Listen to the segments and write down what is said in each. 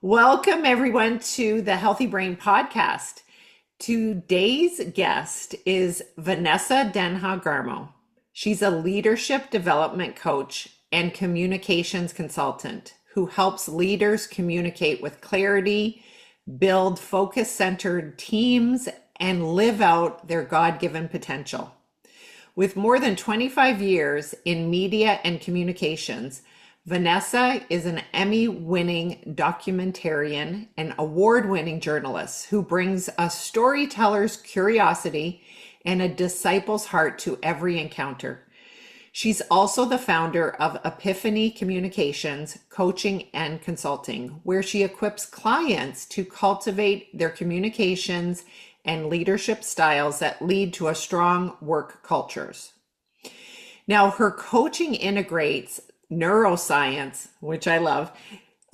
Welcome, everyone, to the Healthy Brain Podcast. Today's guest is Vanessa Denha Garmo. She's a leadership development coach and communications consultant who helps leaders communicate with clarity, build focus centered teams, and live out their God given potential. With more than 25 years in media and communications, Vanessa is an Emmy-winning documentarian and award-winning journalist who brings a storyteller's curiosity and a disciple's heart to every encounter. She's also the founder of Epiphany Communications, coaching and consulting, where she equips clients to cultivate their communications and leadership styles that lead to a strong work cultures. Now, her coaching integrates neuroscience, which I love,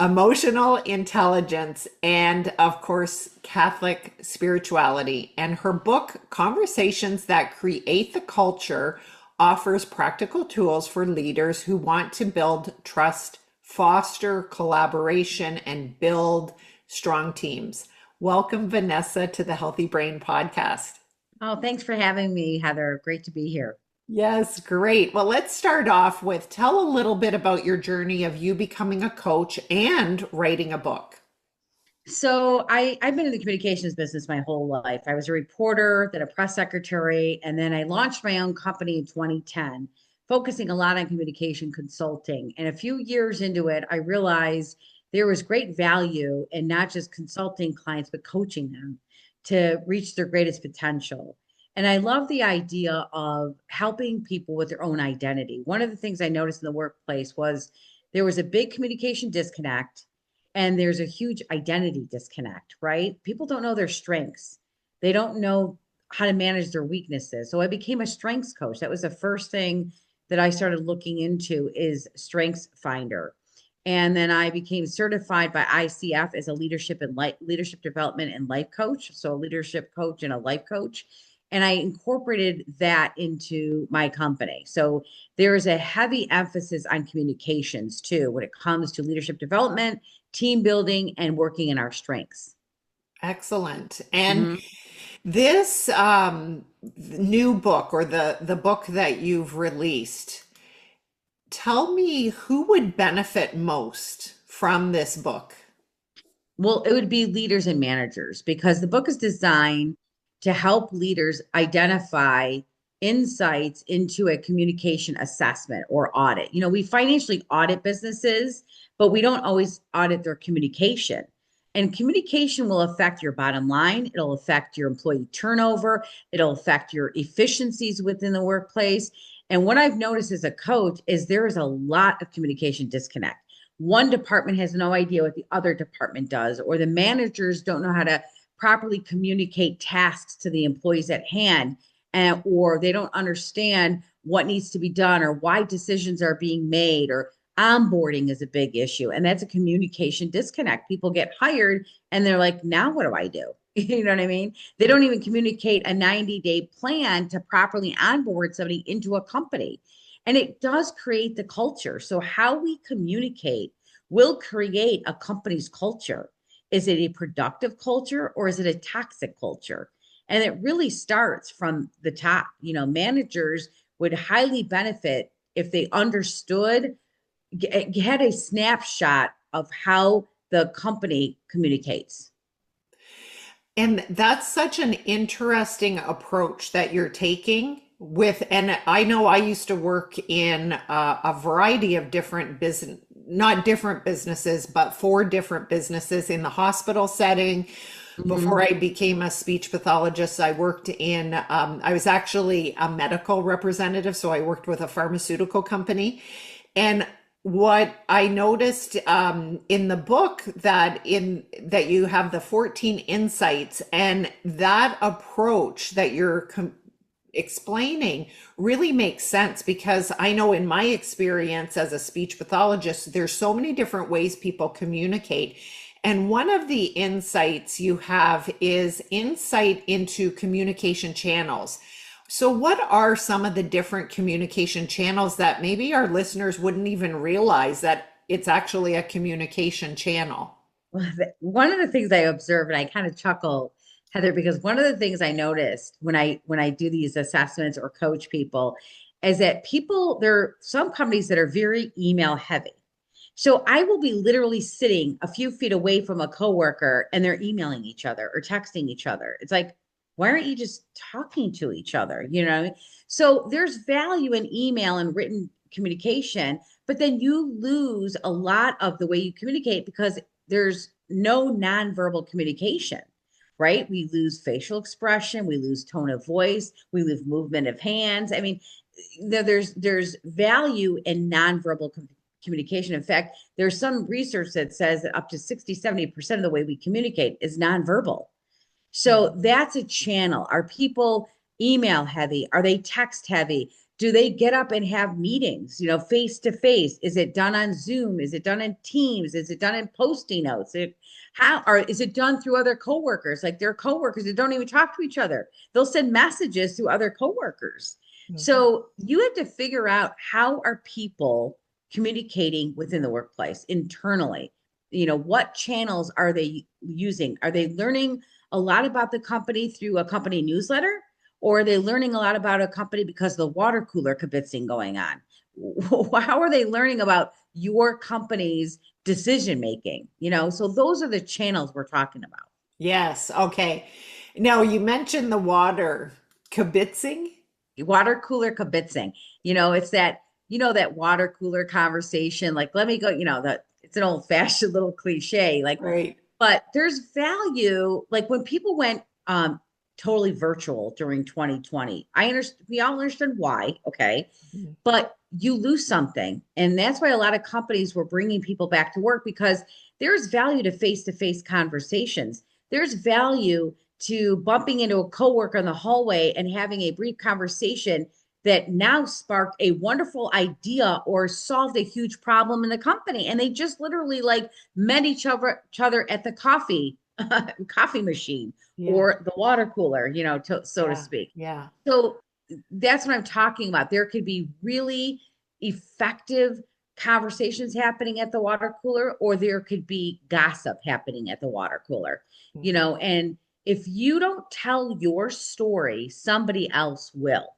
emotional intelligence, and of course, Catholic spirituality. And her book, Conversations That Create the Culture, offers practical tools for leaders who want to build trust, foster collaboration, and build strong teams. Welcome, Vanessa, to the Healthy Brain Podcast. Oh, thanks for having me, Heather. Great to be here. Yes, great. Well, let's start off with tell a little bit about your journey of you becoming a coach and writing a book. I've been in the communications business my whole life. I was a reporter, then a press secretary, and then I launched my own company in 2010, focusing a lot on communication consulting. And a few years into it, I realized there was great value in not just consulting clients, but coaching them to reach their greatest potential. And I love the idea of helping people with their own identity. One of the things I noticed in the workplace was there was a big communication disconnect and there's a huge identity disconnect, right? People don't know their strengths. They don't know how to manage their weaknesses. So I became a strengths coach. That was the first thing that I started looking into is strengths finder. And then I became certified by ICF as a leadership development and life coach. So a leadership coach and a life coach. And I incorporated that into my company. So there is a heavy emphasis on communications too when it comes to leadership development, team building, and working in our strengths. Excellent. And Mhm. this new book or the book that you've released, tell me who would benefit most from this book. Well, it would be leaders and managers because the book is designed to help leaders identify insights into a communication assessment or audit. You know, we financially audit businesses, but we don't always audit their communication. And communication will affect your bottom line, it'll affect your employee turnover, it'll affect your efficiencies within the workplace. And what I've noticed as a coach is there is a lot of communication disconnect. One department has no idea what the other department does, or the managers don't know how to properly communicate tasks to the employees at hand, or they don't understand what needs to be done or why decisions are being made, or onboarding is a big issue. And that's a communication disconnect. People get hired and they're like, now what do I do? You know what I mean? They don't even communicate a 90-day plan to properly onboard somebody into a company. And it does create the culture. So, how we communicate will create a company's culture. Is it a productive culture or is it a toxic culture? And it really starts from the top. You know, managers would highly benefit if they understood, had a snapshot of how the company communicates. And that's such an interesting approach that you're taking with, and I know I used to work in a variety of different business, not different businesses, but four different businesses in the hospital setting. Before Mhm. I became a speech pathologist, I worked in, I was actually a medical representative. So I worked with a pharmaceutical company. And what I noticed in the book that you have the 14 insights and that approach that you're explaining really makes sense because I know in my experience as a speech pathologist, there's so many different ways people communicate. And one of the insights you have is insight into communication channels. So, what are some of the different communication channels that maybe our listeners wouldn't even realize that it's actually a communication channel? One of the things I observe, and I kind of chuckle, Heather, because one of the things I noticed when I do these assessments or coach people is that there are some companies that are very email heavy. So I will be literally sitting a few feet away from a coworker and they're emailing each other or texting each other. It's like, why aren't you just talking to each other? You know, so there's value in email and written communication, but then you lose a lot of the way you communicate because there's no nonverbal communication, right? We lose facial expression, we lose tone of voice, we lose movement of hands. I mean, there's value in nonverbal communication. In fact, there's some research that says that up to 60-70% of the way we communicate is nonverbal. So that's a channel. Are people email heavy? Are they text heavy? Do they get up and have meetings, face to face? Is it done on Zoom? Is it done in Teams? Is it done in Post-it notes? Is it done through other coworkers? Like their coworkers that don't even talk to each other. They'll send messages to other coworkers. Mhm. So you have to figure out, how are people communicating within the workplace internally? What channels are they using? Are they learning a lot about the company through a company newsletter? Or are they learning a lot about a company because of the water cooler kibitzing going on? How are they learning about your company's decision making? So those are the channels we're talking about. Yes. Okay. Now you mentioned the water kibitzing. Water cooler kibitzing. It's that water cooler conversation. Like, let me go, that it's an old fashioned little cliche. Like, Right. but there's value. Like when people went totally virtual during 2020, we all understood why. Okay. Mhm. But you lose something. And that's why a lot of companies were bringing people back to work, because there's value to face conversations. There's value to bumping into a coworker in the hallway and having a brief conversation that now sparked a wonderful idea or solved a huge problem in the company. And they just literally like met each other at the coffee machine Yeah. or the water cooler, so to Yeah. speak. Yeah. So that's what I'm talking about. There could be really effective conversations happening at the water cooler, or there could be gossip happening at the water cooler, Mhm. and if you don't tell your story, somebody else will.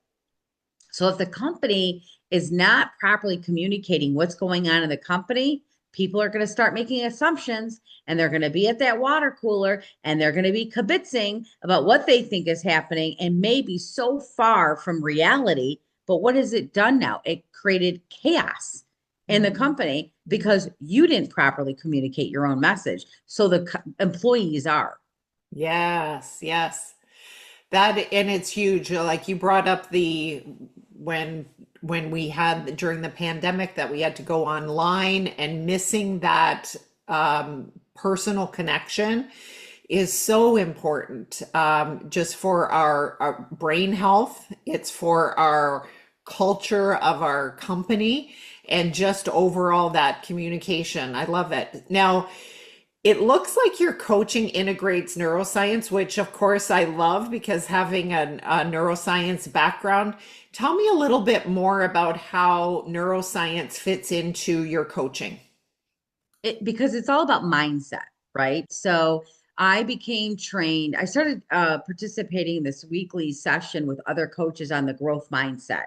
So if the company is not properly communicating what's going on in the company, people are going to start making assumptions, and they're going to be at that water cooler and they're going to be kibitzing about what they think is happening and maybe so far from reality. But what has it done now? It created chaos in the Mhm. company Mhm. because you didn't properly communicate your own message. So the employees are. Yes. Yes. That, and it's huge. Like you brought up the when when we had during the pandemic that we had to go online, and missing that personal connection is so important, just for our brain health. It's for our culture of our company, and just overall that communication. I love it. Now, it looks like your coaching integrates neuroscience, which of course I love because having a neuroscience background. Tell me a little bit more about how neuroscience fits into your coaching. Because it's all about mindset, right? So I became trained. I started participating in this weekly session with other coaches on the growth mindset,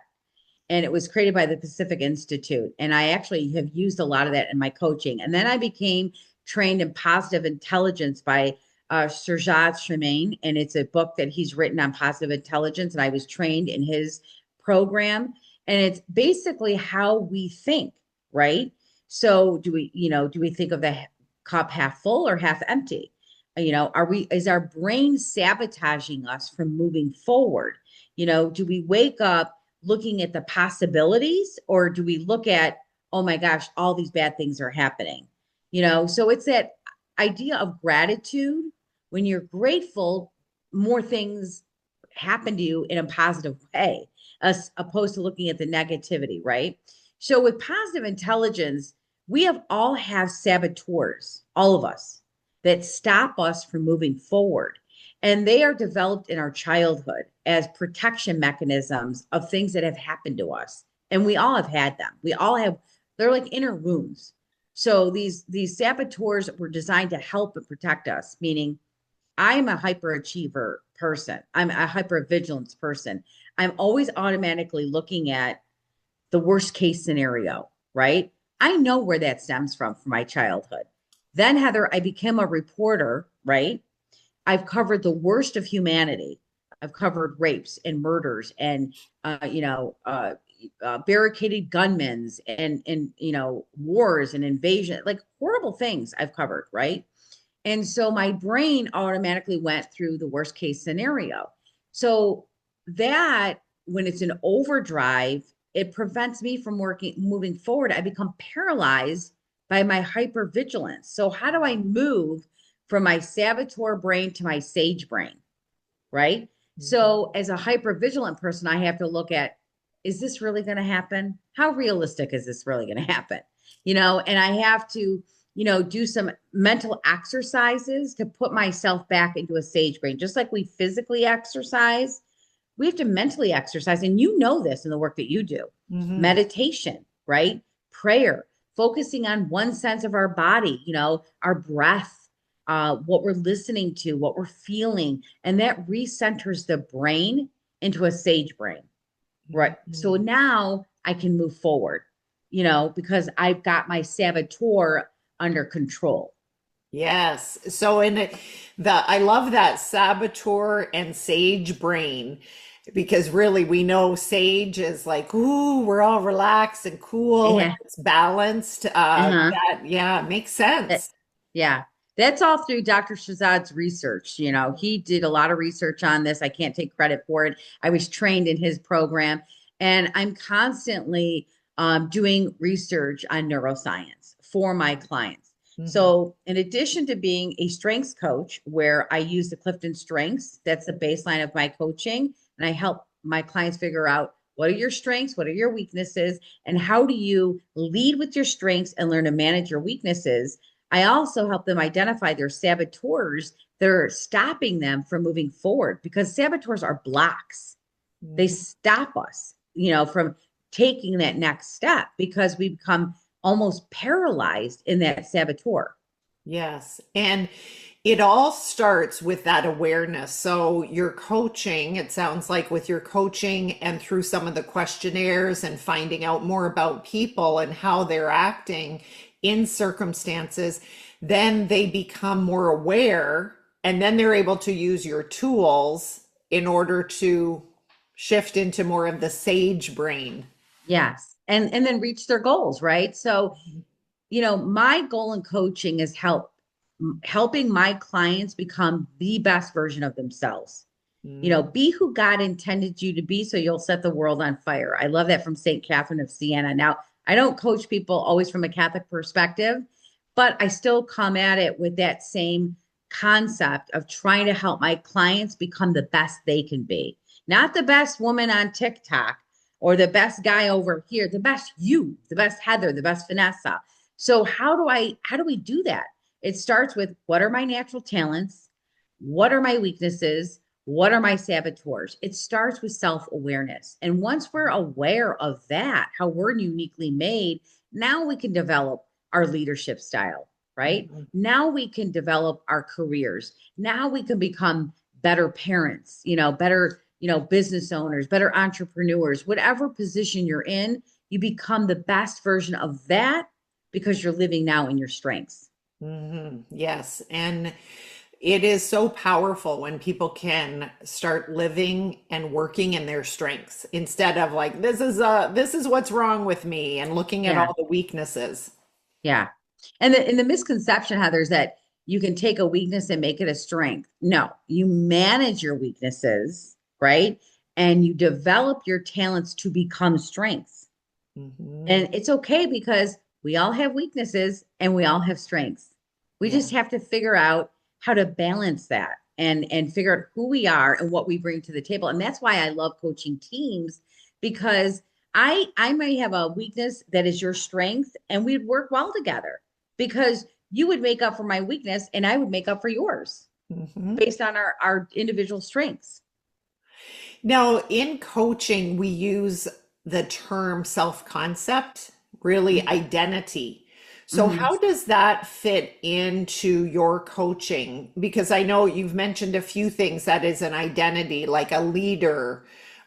and it was created by the Pacific Institute. And I actually have used a lot of that in my coaching. And then I became trained in positive intelligence by Surjat Tremaine, and it's a book that he's written on positive intelligence. And I was trained in his program, and it's basically how we think, right? So do we think of the cup half full or half empty? Is our brain sabotaging us from moving forward? Do we wake up looking at the possibilities, or do we look at, oh my gosh, all these bad things are happening? So it's that idea of gratitude. When you're grateful, more things happen to you in a positive way, as opposed to looking at the negativity, right? So with positive intelligence, we all have saboteurs, all of us, that stop us from moving forward. And they are developed in our childhood as protection mechanisms of things that have happened to us. And we all have had them. They're like inner wounds. So these saboteurs were designed to help and protect us, meaning I'm a hyperachiever person. I'm a hypervigilance person. I'm always automatically looking at the worst case scenario, right? I know where that stems from my childhood. Then, Heather, I became a reporter, right? I've covered the worst of humanity. I've covered rapes and murders and, barricaded gunmen and wars and invasion, like horrible things I've covered, right? And so my brain automatically went through the worst case scenario. So that when it's an overdrive, it prevents me from moving forward. I become paralyzed by my hypervigilance. So how do I move from my saboteur brain to my sage brain? Right. Mhm. So as a hypervigilant person, I have to look at, is this really going to happen? How realistic is this really going to happen? And I have to, do some mental exercises to put myself back into a sage brain. Just like we physically exercise, we have to mentally exercise. And you know this in the work that you do. Mhm. Meditation, right? Prayer, focusing on one sense of our body, our breath, what we're listening to, what we're feeling. And that recenters the brain into a sage brain, right? So Mhm. now I can move forward, because I've got my saboteur under control. Yes. So in the I love that saboteur and sage brain because really we know sage is like, ooh, we're all relaxed and cool and Yeah. it's balanced. Uh-huh. That yeah, makes That- sense. yeah. That's all through Dr. Shazad's research. He did a lot of research on this. I can't take credit for it. I was trained in his program, and I'm constantly doing research on neuroscience for my clients. Mhm. So, in addition to being a strengths coach, where I use the Clifton Strengths, that's the baseline of my coaching, and I help my clients figure out what are your strengths, what are your weaknesses, and how do you lead with your strengths and learn to manage your weaknesses. I also help them identify their saboteurs that are stopping them from moving forward because saboteurs are blocks. They Mhm. stop us, from taking that next step because we become almost paralyzed in that saboteur. Yes. And it all starts with that awareness. So, your coaching, it sounds like with your coaching and through some of the questionnaires and finding out more about people and how they're acting in circumstances, then they become more aware and then they're able to use your tools in order to shift into more of the sage brain. Yes. And then reach their goals, right? So, my goal in coaching is helping my clients become the best version of themselves. Mm. Be who God intended you to be so you'll set the world on fire. I love that from St. Catherine of Siena. Now, I don't coach people always from a Catholic perspective, but I still come at it with that same concept of trying to help my clients become the best they can be. Not the best woman on TikTok or the best guy over here, the best you, the best Heather, the best Vanessa. So how do we do that? It starts with what are my natural talents? What are my weaknesses? What are my saboteurs? It starts with self awareness. And once we're aware of that, how we're uniquely made, now we can develop our leadership style, right? Mhm. Now we can develop our careers. Now we can become better parents, better, business owners, better entrepreneurs, whatever position you're in, you become the best version of that because you're living now in your strengths. Mhm. Yes. And it is so powerful when people can start living and working in their strengths instead of like this is what's wrong with me and looking at Yeah. all the weaknesses. Yeah. And the misconception, Heather, is that you can take a weakness and make it a strength. No, you manage your weaknesses, right? And you develop your talents to become strengths. Hmm. And it's okay because we all have weaknesses and we all have strengths. We Yeah. just have to figure out how to balance that and figure out who we are and what we bring to the table. And that's why I love coaching teams because I may have a weakness that is your strength and we'd work well together because you would make up for my weakness and I would make up for yours Hmm. based on our individual strengths. Now, in coaching, we use the term self-concept, really Mhm. identity. So how does that fit into your coaching? Because I know you've mentioned a few things that is an identity, like a leader.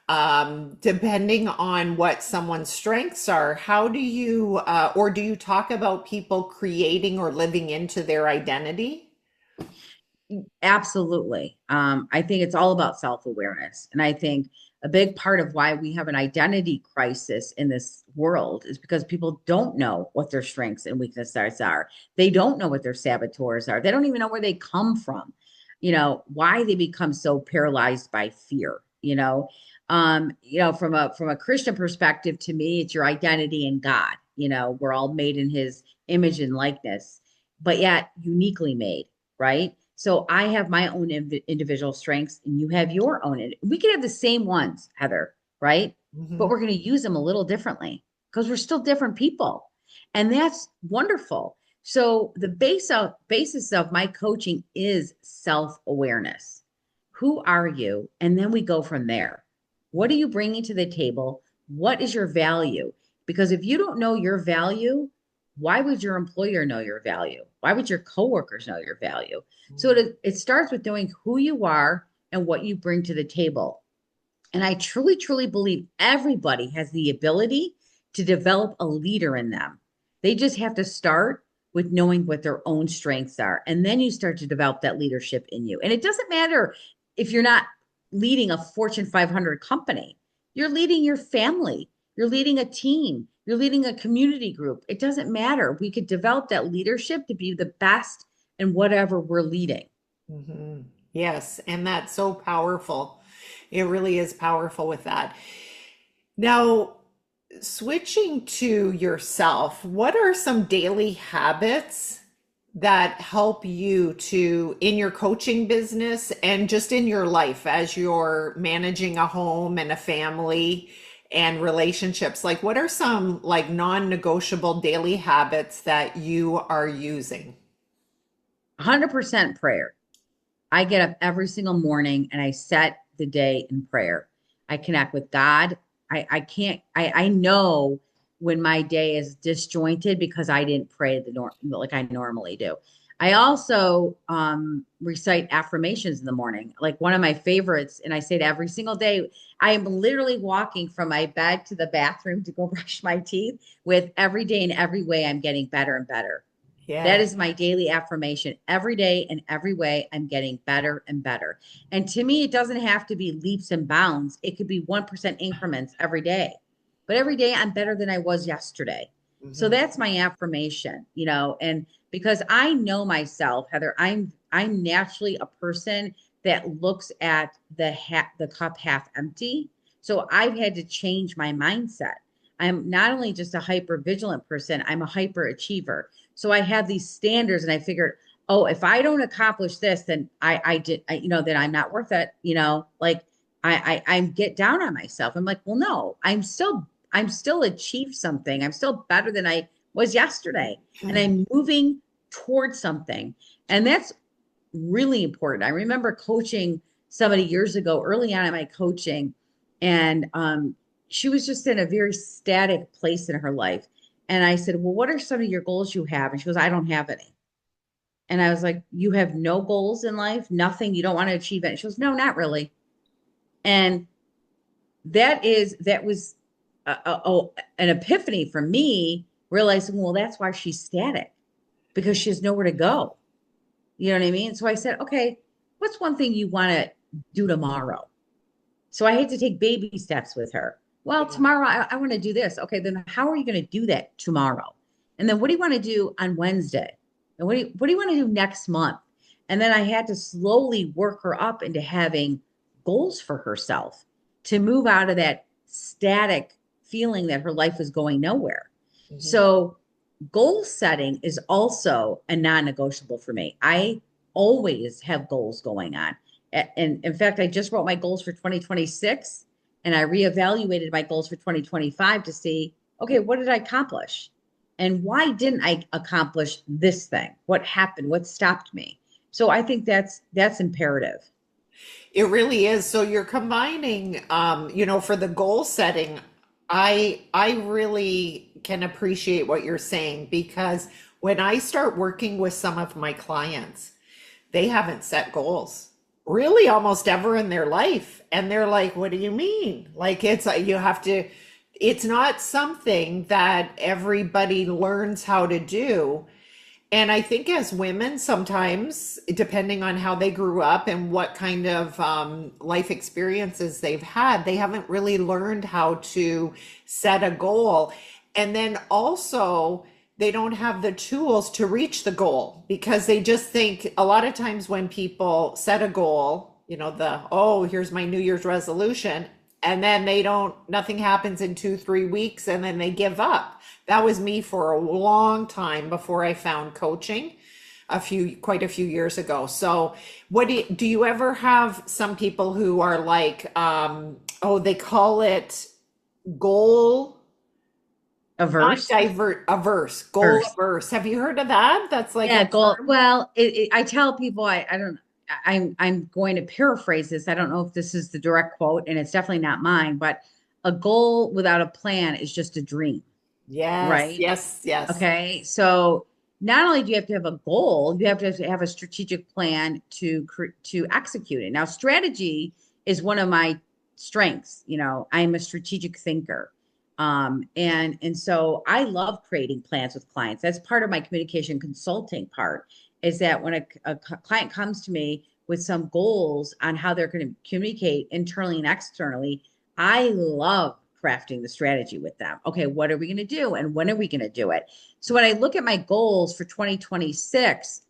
Depending on what someone's strengths are, how do you, or do you talk about people creating or living into their identity? Absolutely. I think it's all about self-awareness. And I think a big part of why we have an identity crisis in this world is because people don't know what their strengths and weaknesses are. They don't know what their saboteurs are. They don't even know where they come from, why they become so paralyzed by fear, from a Christian perspective, to me, it's your identity in God. We're all made in his image and likeness, but yet uniquely made, right? So I have my own individual strengths and you have your own. We could have the same ones, Heather, right? But Mhm. we're going to use them a little differently because we're still different people. And that's wonderful. So the basis of my coaching is self-awareness. Who are you? And then we go from there. What are you bringing to the table? What is your value? Because if you don't know your value, why would your employer know your value? Why would your coworkers know your value? So it starts with knowing who you are and what you bring to the table. And I truly, truly believe everybody has the ability to develop a leader in them. They just have to start with knowing what their own strengths are. And then you start to develop that leadership in you. And it doesn't matter if you're not leading a Fortune 500 company, you're leading your family, you're leading a team, you're leading a community group. It doesn't matter. We could develop that leadership to be the best in whatever we're leading. Mhm. Yes, and that's so powerful. It really is powerful with that. Now, switching to yourself, what are some daily habits that help you to in your coaching business and just in your life as you're managing a home and a family and relationships? Like, what are some like non-negotiable daily habits that you are using? 100% prayer. I get up every single morning and I set the day in prayer. I connect with God. I can't, I know when my day is disjointed because I didn't pray like I normally do. I also recite affirmations in the morning. Like one of my favorites, and I say it every single day. I am literally walking from my bed to the bathroom to go brush my teeth with every day in every way I'm getting better and better. That Yeah. is my daily affirmation. Every day and every way, I'm getting better and better. And to me, it doesn't have to be leaps and bounds. It could be 1% increments every day. But every day, I'm better than I was yesterday. So Mhm. that's my affirmation, and because I know myself, Heather, I'm naturally a person that looks at the cup half empty. So I've had to change my mindset. I'm not only just a hyper vigilant person, I'm a hyper achiever. So I have these standards and I figured, oh, if I don't accomplish this, then then I'm not worth it. Like I get down on myself. I'm like, well, no, I'm still achieved something. I'm still better than I was yesterday. And I'm moving towards something. And that's really important. I remember coaching somebody years ago, early on in my coaching, and she was just in a very static place in her life. And I said, well, what are some of your goals you have? And she goes, I don't have any. And I was like, you have no goals in life, nothing, you don't want to achieve it. She goes, no, not really. And that was an epiphany for me, realizing, well, that's why she's static, because she has nowhere to go. You know what I mean? So I said, okay, what's one thing you want to do tomorrow? So I had to take baby steps with her. Well, Yeah. tomorrow I want to do this. Okay, then how are you going to do that tomorrow? And then what do you want to do on Wednesday? And what do you want to do next month? And then I had to slowly work her up into having goals for herself to move out of that static feeling that her life was going nowhere. Mhm. So goal setting is also a non-negotiable for me. I always have goals going on. And in fact, I just wrote my goals for 2026 and I reevaluated my goals for 2025 to see, okay, what did I accomplish? And why didn't I accomplish this thing? What happened? What stopped me? So I think that's imperative. It really is. So you're combining, for the goal setting, I really can appreciate what you're saying because when I start working with some of my clients, they haven't set goals really almost ever in their life. And they're like, what do you mean? Like, you have to, it's not something that everybody learns how to do. And I think as women, sometimes, depending on how they grew up and what kind of life experiences they've had, they haven't really learned how to set a goal. And then also, they don't have the tools to reach the goal because they just think a lot of times when people set a goal, oh, here's my New Year's resolution. And then nothing happens in 2, 3 weeks and then they give up. That was me for a long time before I found coaching quite a few years ago. So do you ever have some people who are like, they call it goal, not Averse. divert, averse, goal Averse. averse. Have you heard of that? That's like Yeah, a goal. term. Well, I tell people I don't. I'm going to paraphrase this. I don't know if this is the direct quote, and it's definitely not mine. But a goal without a plan is just a dream, Yes, right? yes, yes. Okay, so not only do you have to have a goal, you have to have a strategic plan to execute it. Now, strategy is one of my strengths. I'm a strategic thinker. And so I love creating plans with clients. That's part of my communication consulting part, is that when a client comes to me with some goals on how they're going to communicate internally and externally, I love crafting the strategy with them. Okay, what are we going to do and when are we going to do it? So when I look at my goals for 2026,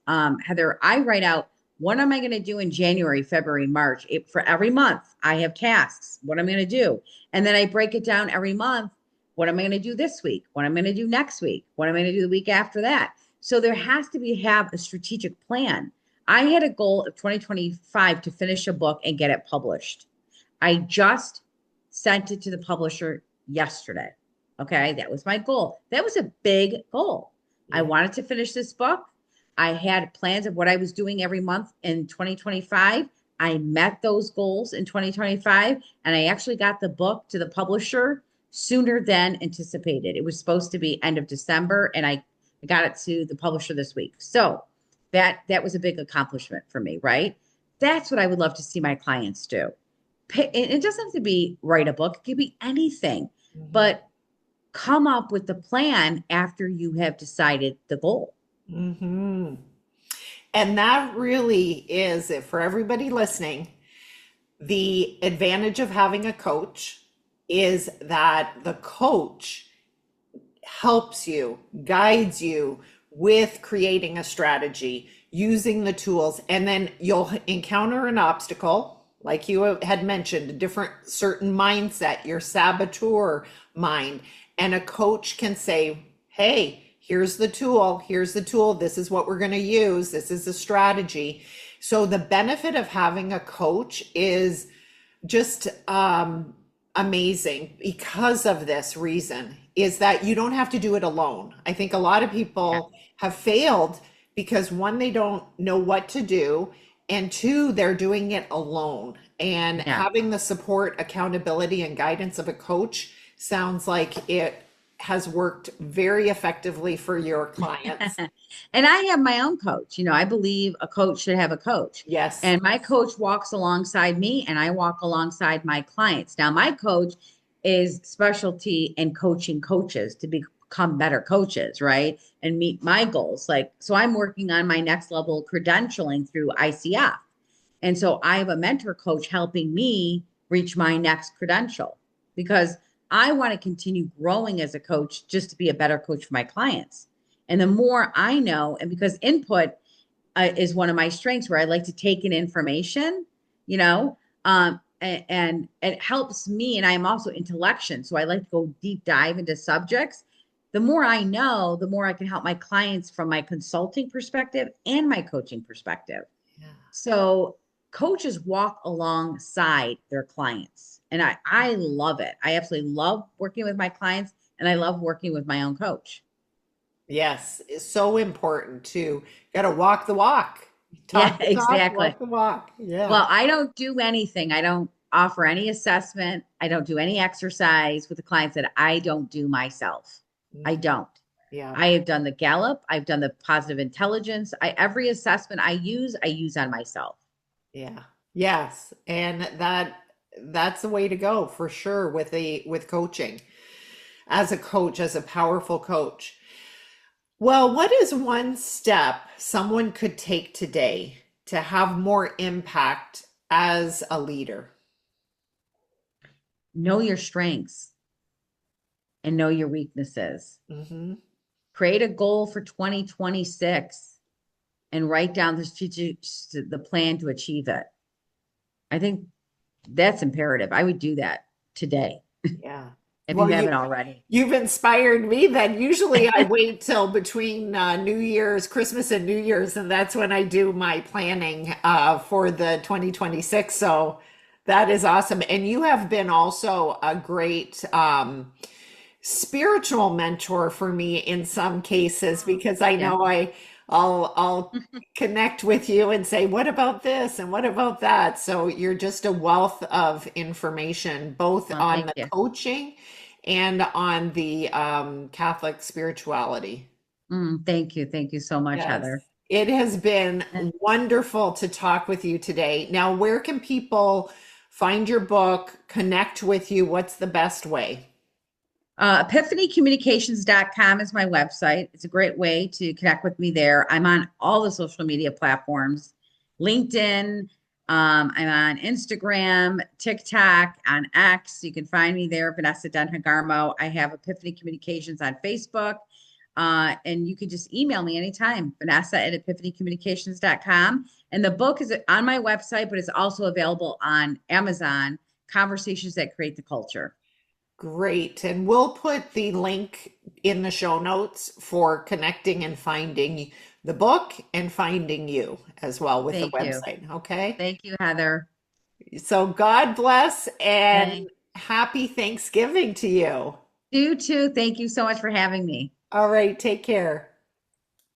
Heather, I write out what am I going to do in January, February, March. For every month, I have tasks, what I'm going to do. And then I break it down every month. What am I going to do this week? What am I going to do next week? What am I going to do the week after that? So there has to have a strategic plan. I had a goal of 2025 to finish a book and get it published. I just sent it to the publisher yesterday. Okay, that was my goal. That was a big goal. I Yeah. wanted to finish this book. I had plans of what I was doing every month in 2025. I met those goals in 2025, and I actually got the book to the publisher sooner than anticipated. It was supposed to be end of December, and I got it to the publisher this week. So that was a big accomplishment for me, right? That's what I would love to see my clients do. It doesn't have to be write a book, it could be anything, Mhm. but come up with the plan after you have decided the goal. Mhm. And that really is it for everybody listening. The advantage of having a coach is that the coach helps you, guides you with creating a strategy, using the tools, and then you'll encounter an obstacle, like you had mentioned, a different certain mindset, your saboteur mind. And a coach can say, hey, here's the tool, this is what we're going to use, this is the strategy. So the benefit of having a coach is just amazing because of this reason is that you don't have to do it alone. I think a lot of Yeah. people have failed because one, they don't know what to do, and two, they're doing it alone. And Yeah. having the support, accountability, and guidance of a coach sounds like it has worked very effectively for your clients. And I have my own coach. I believe a coach should have a coach. Yes. And my coach walks alongside me and I walk alongside my clients. Now, my coach is specialty in coaching coaches to become better coaches, right? And meet my goals. So I'm working on my next level credentialing through ICF. And so I have a mentor coach helping me reach my next credential because I want to continue growing as a coach just to be a better coach for my clients. And the more I know, and because input is one of my strengths where I like to take in information, and it helps me. And I'm also intellectual. So I like to go deep dive into subjects. The more I know, the more I can help my clients from my consulting perspective and my coaching perspective. Yeah. So coaches walk alongside their clients. And I love it. I absolutely love working with my clients and I love working with my own coach. Yes, it's so important to got to walk the walk, Yeah, talk the talk, exactly. walk the walk. Yeah. Well, I don't do anything. I don't offer any assessment. I don't do any exercise with the clients that I don't do myself. I don't. Yeah. I have done the Gallup, I've done the positive intelligence. Every assessment I use on myself. Yeah. Yes. And that's the way to go for sure with coaching. As a coach, as a powerful coach. Well, what is one step someone could take today to have more impact as a leader? Know your strengths and know your weaknesses. Hmm. Create a goal for 2026 and write down the plan to achieve it. I think that's imperative. I would do that today Yeah. if Well, you haven't already. you've inspired me then. Usually I wait till between New Year's, Christmas and New Year's, and that's when I do my planning for the 2026. So that is awesome. And you have been also a great spiritual mentor for me in some cases Oh, because thank I you. know I'll connect with you and say, what about this and what about that? So you're just a wealth of information, both Oh, on thank the you. coaching and on the Catholic spirituality. Thank you. Thank you so much, Yes. Heather. It has been Eh. wonderful to talk with you today. Now, where can people find your book, connect with you? What's the best way? Epiphanycommunications.com is my website. It's a great way to connect with me there. I'm on all the social media platforms, LinkedIn. I'm on Instagram, TikTok, on X. You can find me there, Vanessa Denha Garmo. I have Epiphany Communications on Facebook. And you can just email me anytime, Vanessa at epiphanycommunications.com. And the book is on my website, but it's also available on Amazon, Conversations That Create the Culture. Great. And we'll put the link in the show notes for connecting and finding the book and finding you as well with the Thank you. website. Okay. Thank you, Heather. So God bless and Thank happy Thanksgiving to you. you too. Thank you so much for having me. All right. Take care.